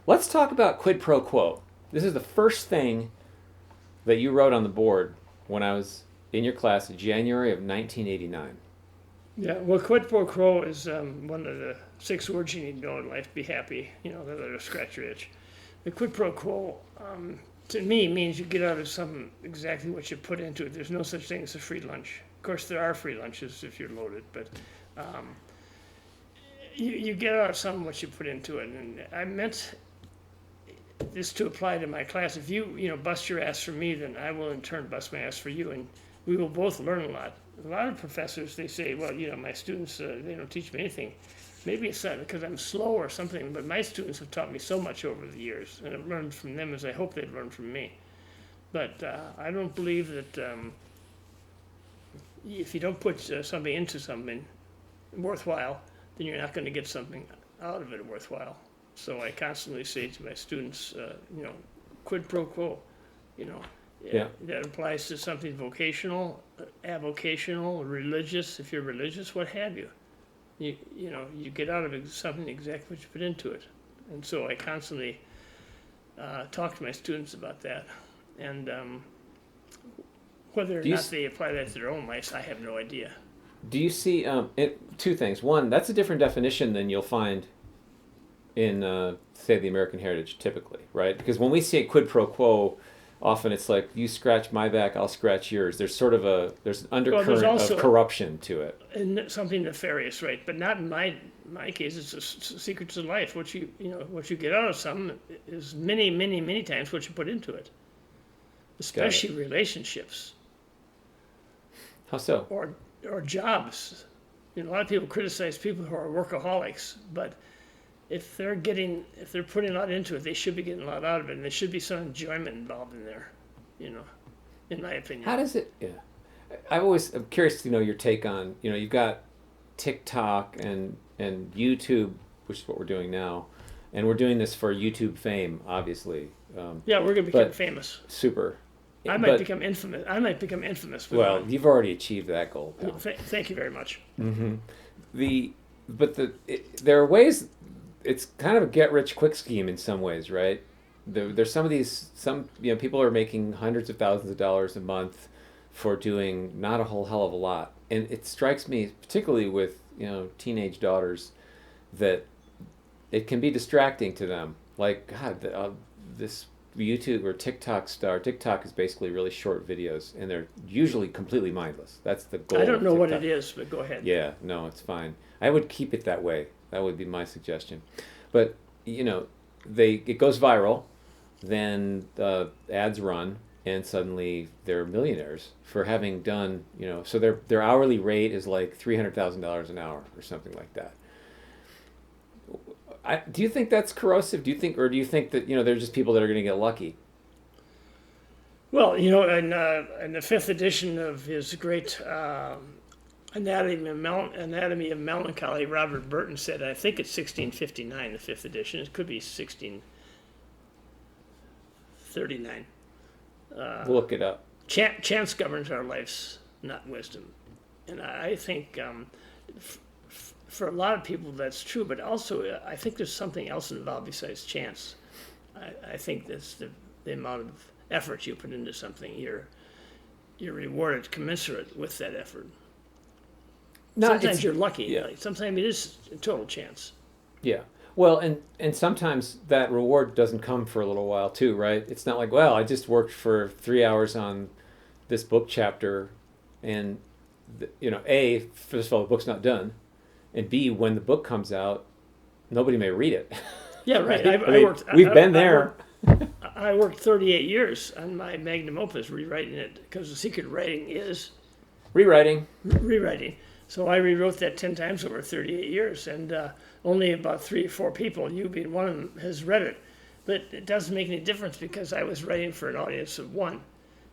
Let's talk about quid pro quo. This is the first thing that you wrote on the board when I was in your class in January of 1989. Yeah, well, quid pro quo is one of the 6 words you need to know in life. Be happy, that'll scratch your itch. The quid pro quo, to me, means you get out of something exactly what you put into it. There's no such thing as a free lunch. Of course, there are free lunches if you're loaded, but you get out of something what you put into it. And I meant this to apply to my class. If you bust your ass for me, then I will in turn bust my ass for you, and we will both learn a lot. A lot of professors, they say, well, my students, they don't teach me anything. Maybe it's not because I'm slow or something, but my students have taught me so much over the years, and I've learned from them as I hope they've learned from me. But I don't believe that if you don't put something into something worthwhile, then you're not going to get something out of it worthwhile. So I constantly say to my students, quid pro quo, Yeah. that applies to something vocational, avocational, religious. If you're religious, what have you? You get out of something exactly what you put into it. And so I constantly talk to my students about that. And whether or not they apply that to their own lives, I have no idea. Do you see two things? One, that's a different definition than you'll find in, say, the American Heritage typically, right? Because when we say quid pro quo, often it's like, you scratch my back, I'll scratch yours. There's sort of there's an undercurrent of corruption to it. And something nefarious, right? But not in my case. It's secrets of life. What you get out of something is many, many, many times what you put into it. Especially relationships. How so? Or jobs. A lot of people criticize people who are workaholics, but if they're putting a lot into it, they should be getting a lot out of it, and there should be some enjoyment involved in there, in my opinion. How does it? Yeah, I'm curious to know your take on. You've got TikTok and YouTube, which is what we're doing now, and we're doing this for YouTube fame, obviously. Yeah, we're gonna become famous. Super. I might become infamous. Well, you've already achieved that goal, pal. Thank you very much. Mm-hmm. There are ways. It's kind of a get-rich-quick scheme in some ways, right? There's some people are making hundreds of thousands of dollars a month for doing not a whole hell of a lot, and it strikes me, particularly with teenage daughters, that it can be distracting to them. Like, God, this YouTube or TikTok star. TikTok is basically really short videos, and they're usually completely mindless. That's the goal. I don't know what it is, but go ahead. Yeah, no, it's fine. I would keep it that way. That would be my suggestion. But it goes viral, then ads run, and suddenly they're millionaires for having done So their hourly rate is like $300,000 an hour or something like that. Do you think that's corrosive? Do you think that they're just people that are going to get lucky? Well, in the 5th edition of his great Anatomy of Melancholy, Robert Burton said, I think it's 1659, the 5th edition. It could be 1639. We'll look it up. Chance governs our lives, not wisdom. And I think for a lot of people that's true, but also I think there's something else involved besides chance. I think that's the amount of effort you put into something. You're rewarded commensurate with that effort. Sometimes you're lucky. Yeah. Sometimes it is a total chance. Yeah. Well, and sometimes that reward doesn't come for a little while too, right? It's not like, well, I just worked for 3 hours on this book chapter, and A, first of all, the book's not done, and B, when the book comes out, nobody may read it. Yeah, right. We've been there. I worked 38 years on my magnum opus, rewriting it, because the secret of writing is rewriting. So I rewrote that 10 times over 38 years, and only about 3 or 4 people, you being one of them, has read it. But it doesn't make any difference because I was writing for an audience of 1.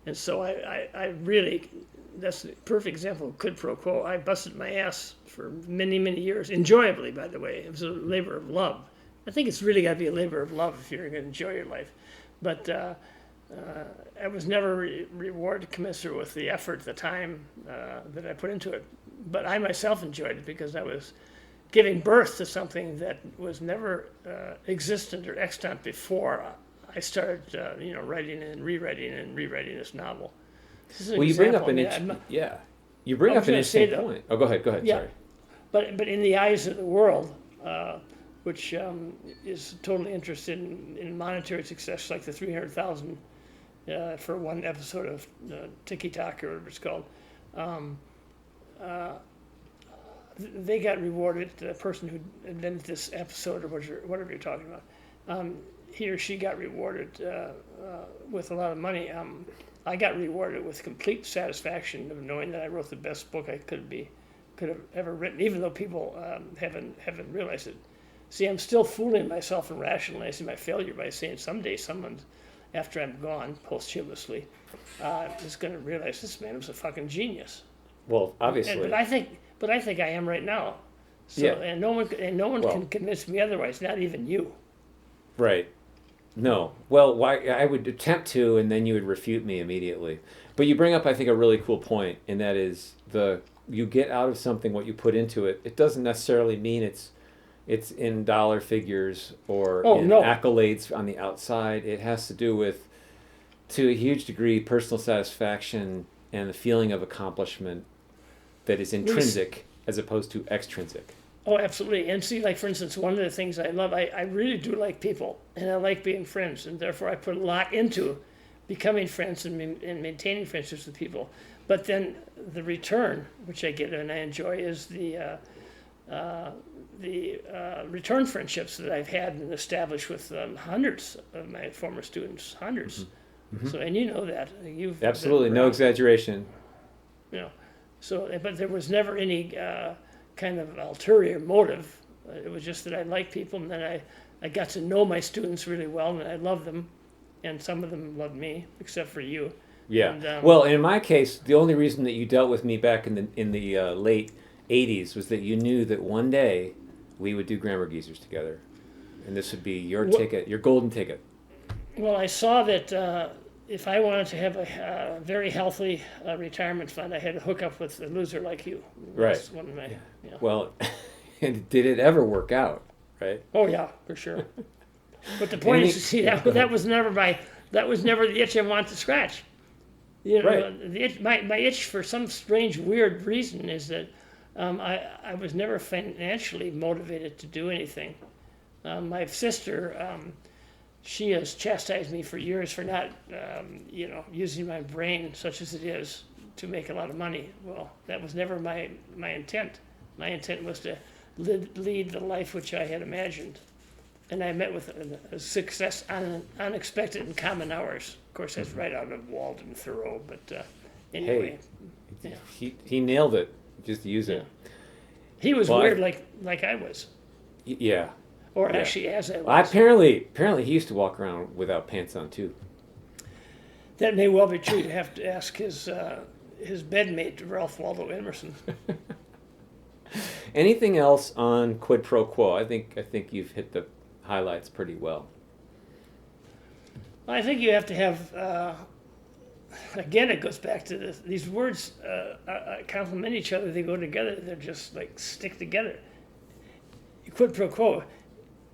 And so I really, that's the perfect example of quid pro quo. I busted my ass for many, many years, enjoyably, by the way. It was a labor of love. I think it's really got to be a labor of love if you're going to enjoy your life. But I was never rewarded commensurate with the effort, the time that I put into it. But I myself enjoyed it because I was giving birth to something that was never existent or extant before I started, writing and rewriting this novel. This is an Well, you bring up example. an you bring I up was an gonna say, interesting though, point. Oh, go ahead. Yeah. Sorry. But in the eyes of the world, which is totally interested in monetary success, like the 300,000 for one episode of Tiki Talk or whatever it's called, they got rewarded. The person who invented this episode or whatever you're talking about, he or she got rewarded with a lot of money. I got rewarded with complete satisfaction of knowing that I wrote the best book I could have ever written, even though people haven't realized it. See, I'm still fooling myself and rationalizing my failure by saying someday someone, after I'm gone posthumously, is going to realize this man was a fucking genius. Well, obviously. But I think I am right now. So, Yeah. And no one can convince me otherwise. Not even you. Right. No. Well, why I would attempt to, and then you would refute me immediately. But you bring up, I think, a really cool point, and that is you get out of something what you put into it. It doesn't necessarily mean it's in dollar figures or accolades on the outside. It has to do with, to a huge degree, personal satisfaction and the feeling of accomplishment that is intrinsic as opposed to extrinsic. Oh, absolutely. And see, like, for instance, one of the things I love, I really do like people, and I like being friends, and therefore I put a lot into becoming friends and maintaining friendships with people. But then the return, which I get and I enjoy, is the return friendships that I've had and established with hundreds of my former students, hundreds. Mm-hmm. So, and you know that. You've absolutely, no exaggeration. So, but there was never any kind of ulterior motive. It was just that I liked people, and then I got to know my students really well, and I loved them, and some of them loved me, except for you. Yeah. And, well, in my case, the only reason that you dealt with me back in the late '80s was that you knew that one day we would do Grammar Geezers together, and this would be your ticket, your golden ticket. Well, I saw that if I wanted to have a very healthy retirement fund, I had to hook up with a loser like you. That's right. One of my, Well, and did it ever work out? Right. Oh yeah, for sure. But the point is, see, that was never the itch I wanted to scratch. Right. The itch, my itch, for some strange, weird reason, is that I was never financially motivated to do anything. My sister, she has chastised me for years for not, using my brain, such as it is, to make a lot of money. Well, that was never my intent. My intent was to lead the life which I had imagined. And I met with a success on unexpected and common hours. Of course, that's right out of Walden Thoreau, but anyway. Hey, he nailed it. Just use it. He was weird like I was. Yeah. Or actually, as I was. Apparently he used to walk around without pants on too. That may well be true. You have to ask his bedmate, Ralph Waldo Emerson. Anything else on quid pro quo? I think you've hit the highlights pretty well. I think you have to have. Again, it goes back to these words complement each other. They go together. They're just like stick together. Quid pro quo.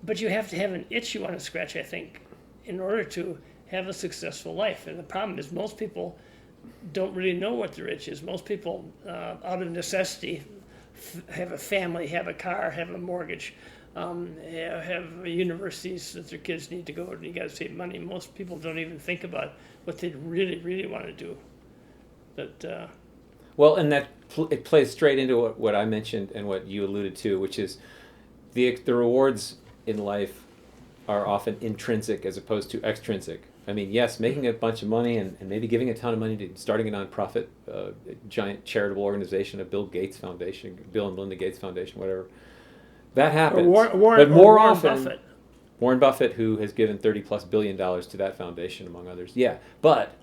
But you have to have an itch you want to scratch, I think, in order to have a successful life. And the problem is most people don't really know what their itch is. Most people, out of necessity, have a family, have a car, have a mortgage, have universities that their kids need to go to. You got to save money. Most people don't even think about what they really, really want to do. But well, and it plays straight into what I mentioned and what you alluded to, which is the rewards in life are often intrinsic as opposed to extrinsic. I mean, yes, making a bunch of money and maybe giving a ton of money to starting a nonprofit, giant charitable organization, a Bill and Melinda Gates Foundation, whatever. That happens. But more often, Buffett. Warren Buffett, who has given $30+ billion to that foundation, among others. Yeah, but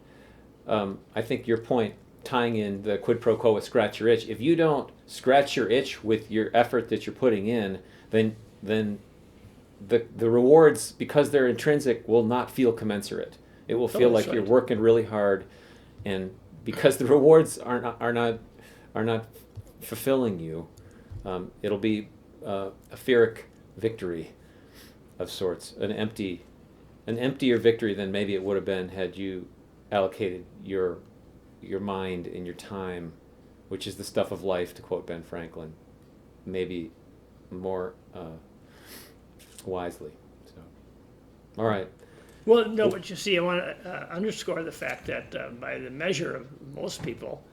I think your point, tying in the quid pro quo with scratch your itch, if you don't scratch your itch with your effort that you're putting in, then the rewards, because they're intrinsic, will not feel commensurate. It will feel like you're working really hard, and because the rewards are not fulfilling you, it'll be a Pyrrhic victory of sorts, an emptier victory than maybe it would have been had you allocated your mind and your time, which is the stuff of life, to quote Ben Franklin, maybe more wisely. So, all right. Well, no, but you see, I want to underscore the fact that by the measure of most people,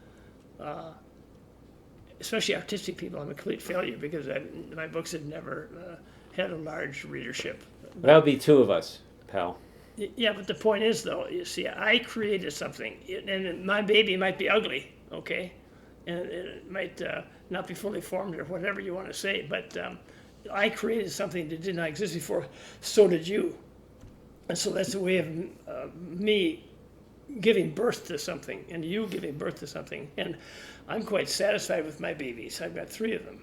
especially artistic people, I'm a complete failure because my books had never had a large readership. That would be two of us, pal. Yeah, but the point is, though, you see, I created something, and my baby might be ugly, okay? And it might not be fully formed or whatever you want to say, but I created something that did not exist before, so did you. And so that's a way of me giving birth to something and you giving birth to something. And I'm quite satisfied with my babies. I've got 3 of them.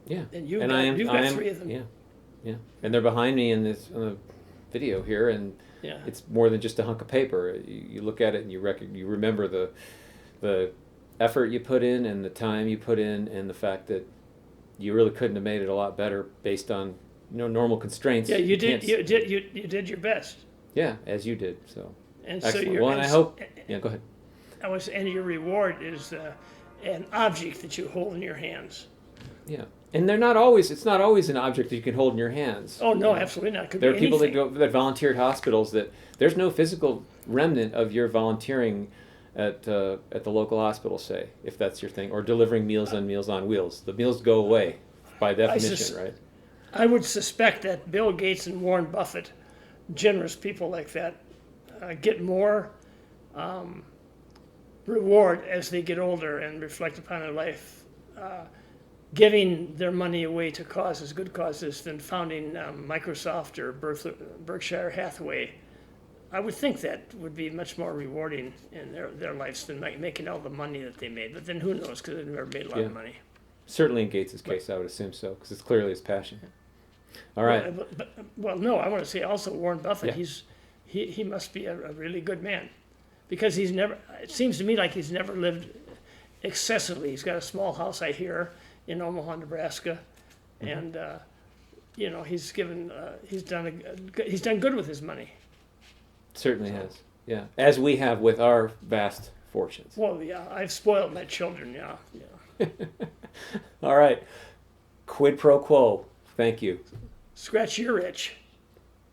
Yeah. And you've got 3 of them. Yeah. Yeah. And they're behind me in this video here, and Yeah. it's more than just a hunk of paper. You look at it and you remember the effort you put in and the time you put in and the fact that you really couldn't have made it a lot better based on normal constraints. Yeah, you did your best. Yeah, as you did. So And excellent. so Well, and I hope. Yeah, go ahead. And your reward is an object that you hold in your hands. Yeah, and they're not always. It's not always an object that you can hold in your hands. Oh no, absolutely not. Could There are be people anything. that volunteer at hospitals that there's no physical remnant of your volunteering at the local hospital, say, if that's your thing, or delivering Meals on Wheels. The meals go away by definition, right? I would suspect that Bill Gates and Warren Buffett, generous people like that, get more reward as they get older and reflect upon their life, giving their money away to causes, good causes, than founding Microsoft or Berkshire Hathaway. I would think that would be much more rewarding in their lives than making all the money that they made. But then who knows, because they've never made a lot of money. Certainly in Gates' case, I would assume so, because it's clearly his passion. All right. Well, no, I want to say also Warren Buffett, Yeah. he must be a really good man, because it seems to me like he's never lived excessively. He's got a small house, I hear, in Omaha, Nebraska, and he's done good with his money. Certainly has. Yeah, as we have with our vast fortunes. Well, yeah, I've spoiled my children. Yeah. All right. Quid pro quo. Thank you. Scratch your itch.